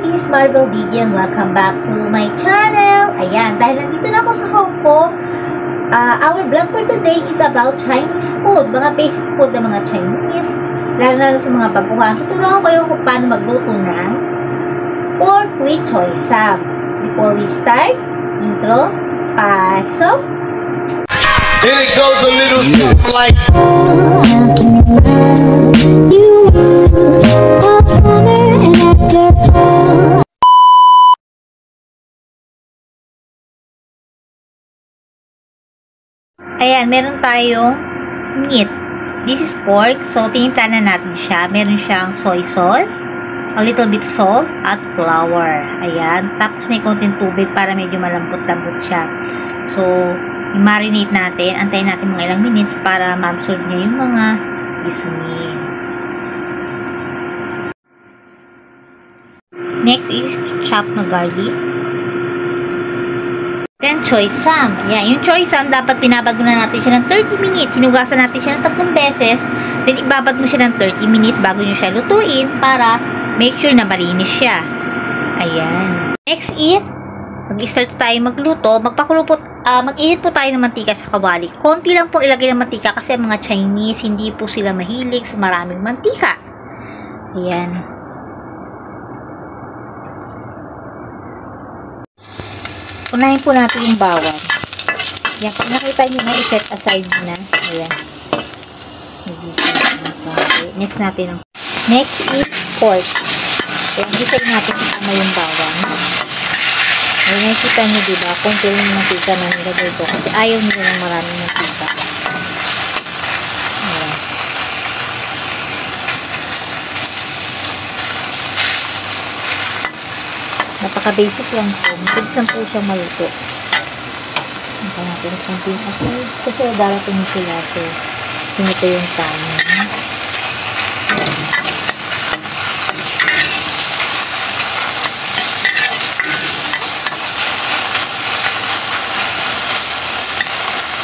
This is Maribel Digi and welcome back to my channel. Ayan, dahil nandito na ako sa Hong Kong, our vlog for today is about Chinese food. Mga basic food ng mga Chinese, lalo sa mga baguhan. Tuturuan ko kayo kung paano magluto ng pork with choy sam. Before we start, intro, pasok! And it goes a little something like ayan, meron tayong meat. This is pork. So, tinimpla na natin siya. Meron siyang soy sauce, a little bit salt, at flour. Ayan. Tapos may konting tubig para medyo malambot-lambot siya. So, i-marinate natin. Antayin natin mga ilang minutes para ma-absorb niya yung mga seasonings. Next is chopped na garlic. Then, choy sam. Ayan, yung choy sam, dapat binabad muna natin siya ng 30 minutes. Hinugasan natin siya ng 3 beses. Then, ibabad mo siya ng 30 minutes bago nyo siya lutuin para make sure na malinis siya. Ayan. Next is, mag-start tayo magluto. Mag-init po tayo ng mantika sa kawali. Konti lang po ilagay ng mantika kasi ang mga Chinese, hindi po sila mahilig sa maraming mantika. Ayan. Unahin po natin yung bawang. Yan, kung nakita nyo na, i-set aside na. Ayan. Next natin ang next is pork. Ayan, decide natin kasama yung bawang. Ayan, nakikita nyo diba, kung kailan yung mantika na nilagay ko. Kasi ayaw nila ng maraming mantika. Ayan. Napaka-basic lang po. Mabilisan po siyang maluto. Naka natin ang konting asin. Kasi darating sila. So, sinito yung kanin.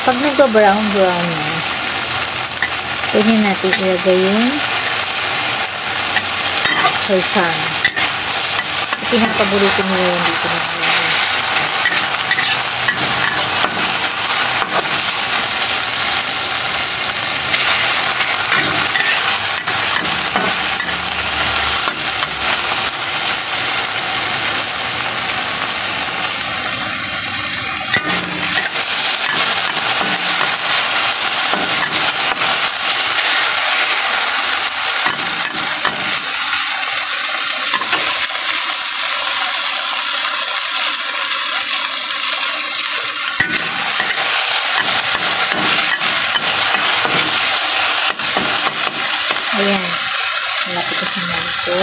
Pag nag-brown na, pwede natin ilagay yung choy sam. Pinakapaborito nila yung dito na nila. Ayan. Malapit ko siya malito.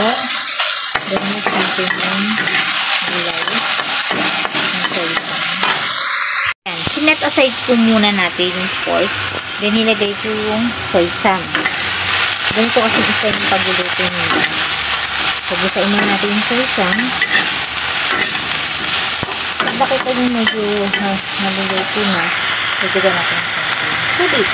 Then, next natin yung gulay. Yung soy sam. Ayan. Sinet aside po muna natin yung pork. Then, nilagay ko yung soy sam. Ganito kasi isa yung pagluluto nila. So, busain muna natin yung soy sam. Pag nakita nyo medyo naluluto na, lagyan natin yung tubig.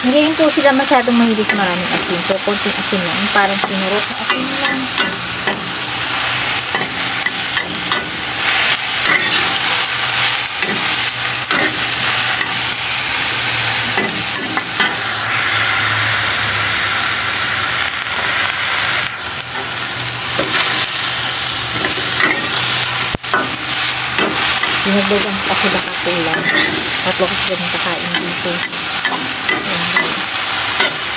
Hindi rin po sila masyadong mahilig maraming asin. So, konting asin lang. Parang sinurot na asin lang. Dinagdagan pa sila kakulang. Tatlo kasi ganun kakain dito.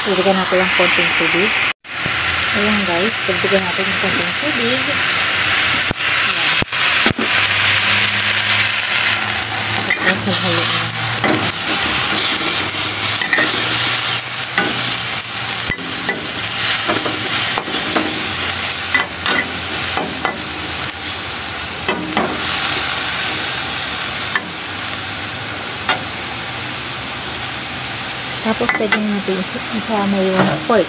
Dagdagan natin yung konting tubig. Ayan guys, dagdagan natin yung konting tubig. Ayan. Tapos naghalo na. Tapos pwede natin isama yung pork.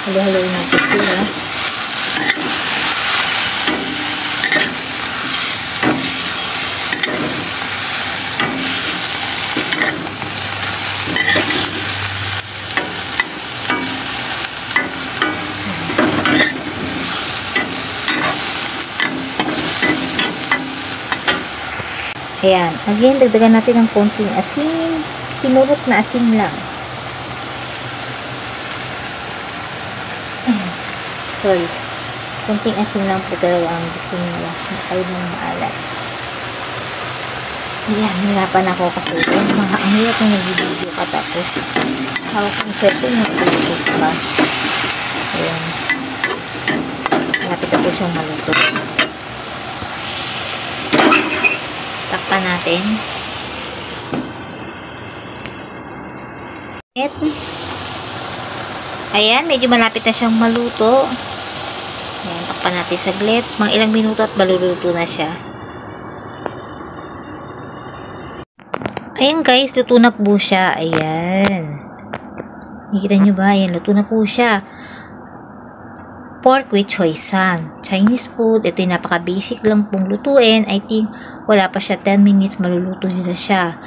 Halo-haloin natin sila. Ayan. Again, dagdagan natin ng konting asin. Pinurot na asin lang. Sorry. Konting asin lang po talaga ang gusto nila. Ayaw ng maalat. Ayan, hirapan ako kasi ang hirap ng nag-video ka tapos hawak ng cellphone na ito pa. Ayan. Malapit na po siyang maluto. Takpan natin. Ayan, medyo malapit na siyang maluto. Ayan, takpan natin saglit. Mga ilang minuto at maluluto na siya. Ayan guys, luto na po siya. Ayan. Nakikita nyo ba? Ayan, luto na po siya. Pork with choy sam. Chinese food. Ito yung napaka-basic lang pong lutuin. I think wala pa siya 10 minutes. Maluluto nyo na siya.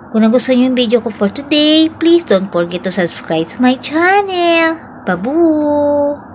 Kung nagustuhan nyo yung video ko for today, please don't forget to subscribe to my channel. Babu!